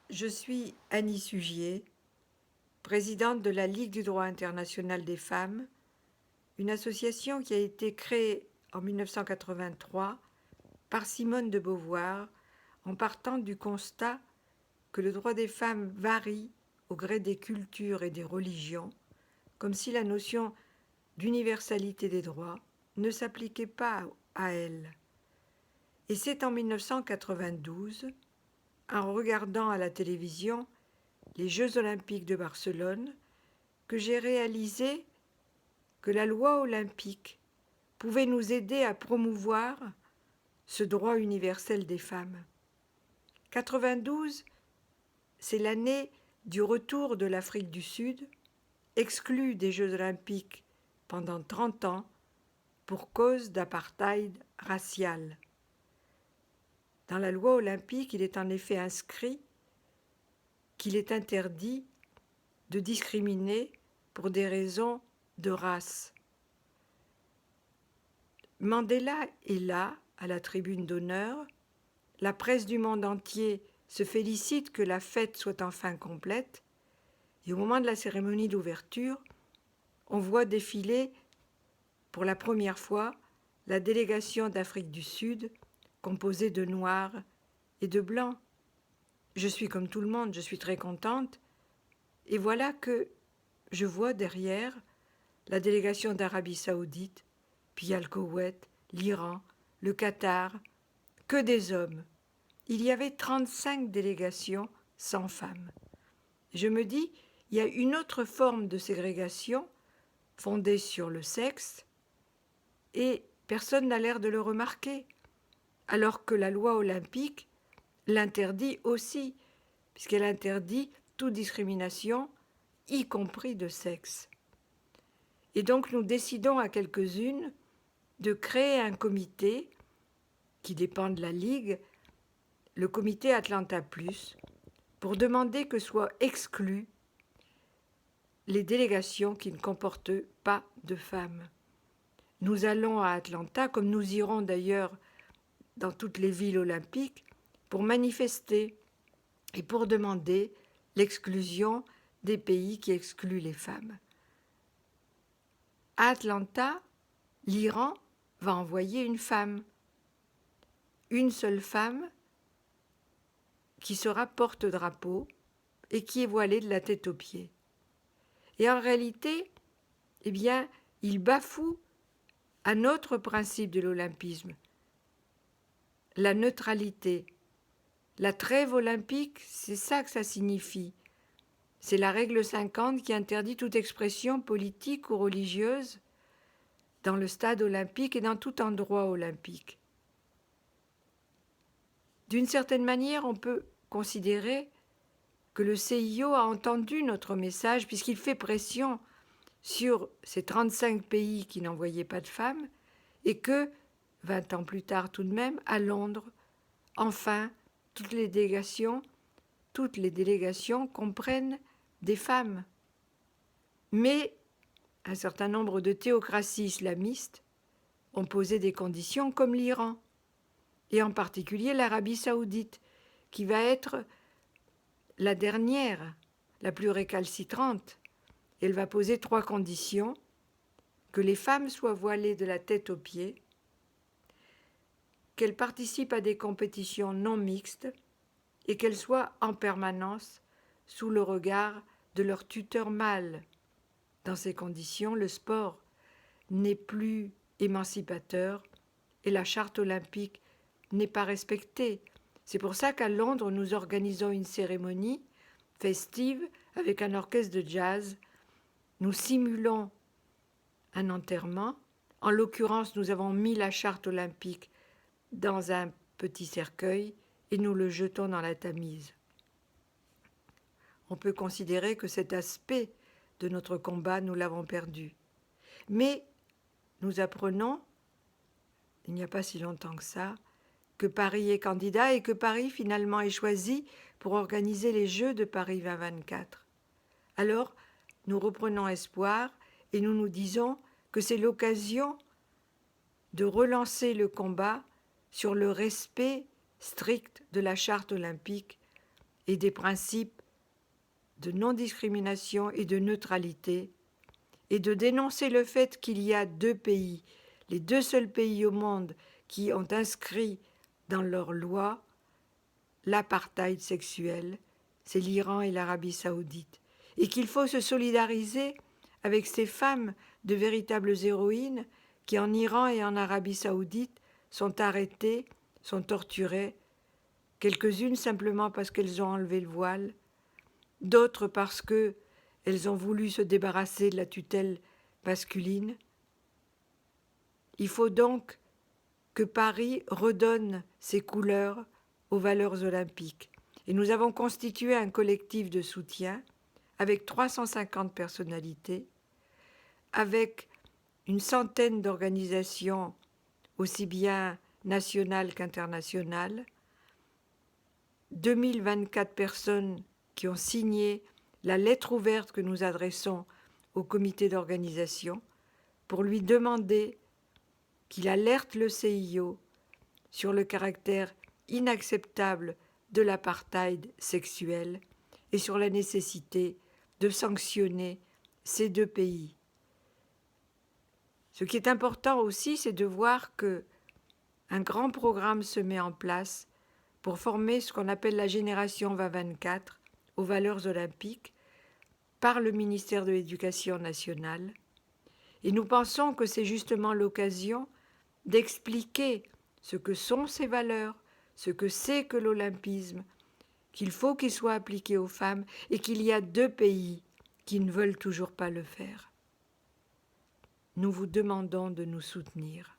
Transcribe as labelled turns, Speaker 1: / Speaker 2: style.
Speaker 1: Je suis Annie Sugier, présidente de la Ligue du droit international des femmes, une association qui a été créée en 1983 par Simone de Beauvoir en partant du constat que le droit des femmes varie au gré des cultures et des religions, comme si la notion d'universalité des droits ne s'appliquait pas à elles. Et c'est en 1992, en regardant à la télévision les Jeux olympiques de Barcelone, que j'ai réalisé que la loi olympique pouvait nous aider à promouvoir ce droit universel des femmes. 92, c'est l'année du retour de l'Afrique du Sud, exclue des Jeux olympiques pendant 30 ans pour cause d'apartheid racial. Dans la loi olympique, il est en effet inscrit qu'il est interdit de discriminer pour des raisons de race. Mandela est là, à la tribune d'honneur. La presse du monde entier se félicite que la fête soit enfin complète. Et au moment de la cérémonie d'ouverture, on voit défiler pour la première fois la délégation d'Afrique du Sud, composée de Noirs et de Blancs. Je suis comme tout le monde, je suis très contente. Et voilà que je vois derrière la délégation d'Arabie Saoudite, puis il y a le Koweït, l'Iran, le Qatar, que des hommes. Il y avait 35 délégations sans femmes. Je me dis, il y a une autre forme de ségrégation fondée sur le sexe et personne n'a l'air de le remarquer, alors que la loi olympique l'interdit aussi, puisqu'elle interdit toute discrimination, y compris de sexe. Et donc nous décidons à quelques-unes de créer un comité qui dépend de la Ligue, le comité Atlanta Plus, pour demander que soient exclues les délégations qui ne comportent pas de femmes. Nous allons à Atlanta, comme nous irons d'ailleurs dans toutes les villes olympiques, pour manifester et pour demander l'exclusion des pays qui excluent les femmes. À Atlanta, l'Iran va envoyer une seule femme qui sera porte-drapeau et qui est voilée de la tête aux pieds. Et en réalité, eh bien, il bafoue un autre principe de l'olympisme, la neutralité. La trêve olympique, c'est ça que ça signifie. C'est la règle 50 qui interdit toute expression politique ou religieuse dans le stade olympique et dans tout endroit olympique. D'une certaine manière, on peut considérer que le CIO a entendu notre message puisqu'il fait pression sur ces 35 pays qui n'envoyaient pas de femmes et que, 20 ans plus tard tout de même, à Londres, enfin, toutes les délégations comprennent des femmes. Mais un certain nombre de théocraties islamistes ont posé des conditions comme l'Iran, et en particulier l'Arabie saoudite, qui va être la dernière, la plus récalcitrante. Elle va poser 3 conditions: que les femmes soient voilées de la tête aux pieds, qu'elles participent à des compétitions non mixtes et qu'elles soient en permanence sous le regard de leur tuteur mâle. Dans ces conditions, le sport n'est plus émancipateur et la charte olympique n'est pas respectée. C'est pour ça qu'à Londres, nous organisons une cérémonie festive avec un orchestre de jazz. Nous simulons un enterrement. En l'occurrence, nous avons mis la charte olympique dans un petit cercueil et nous le jetons dans la Tamise. On peut considérer que cet aspect de notre combat, nous l'avons perdu. Mais nous apprenons, il n'y a pas si longtemps que ça, que Paris est candidat et que Paris finalement est choisi pour organiser les Jeux de Paris 2024. Alors, nous reprenons espoir et nous nous disons que c'est l'occasion de relancer le combat sur le respect strict de la charte olympique et des principes de non-discrimination et de neutralité, et de dénoncer le fait qu'il y a deux pays, les deux seuls pays au monde qui ont inscrit dans leur loi l'apartheid sexuel, c'est l'Iran et l'Arabie saoudite, et qu'il faut se solidariser avec ces femmes de véritables héroïnes qui en Iran et en Arabie saoudite sont arrêtées, sont torturées, quelques-unes simplement parce qu'elles ont enlevé le voile, d'autres parce qu'elles ont voulu se débarrasser de la tutelle masculine. Il faut donc que Paris redonne ses couleurs aux valeurs olympiques. Et nous avons constitué un collectif de soutien avec 350 personnalités, avec une centaine d'organisations aussi bien nationales qu'internationales, 2024 personnes qui ont signé la lettre ouverte que nous adressons au comité d'organisation pour lui demander qu'il alerte le CIO sur le caractère inacceptable de l'apartheid sexuel et sur la nécessité de sanctionner ces deux pays. Ce qui est important aussi, c'est de voir qu'un grand programme se met en place pour former ce qu'on appelle la génération 2024 aux valeurs olympiques par le ministère de l'Éducation nationale. Et nous pensons que c'est justement l'occasion d'expliquer ce que sont ces valeurs, ce que c'est que l'olympisme, qu'il faut qu'il soit appliqué aux femmes et qu'il y a deux pays qui ne veulent toujours pas le faire. Nous vous demandons de nous soutenir.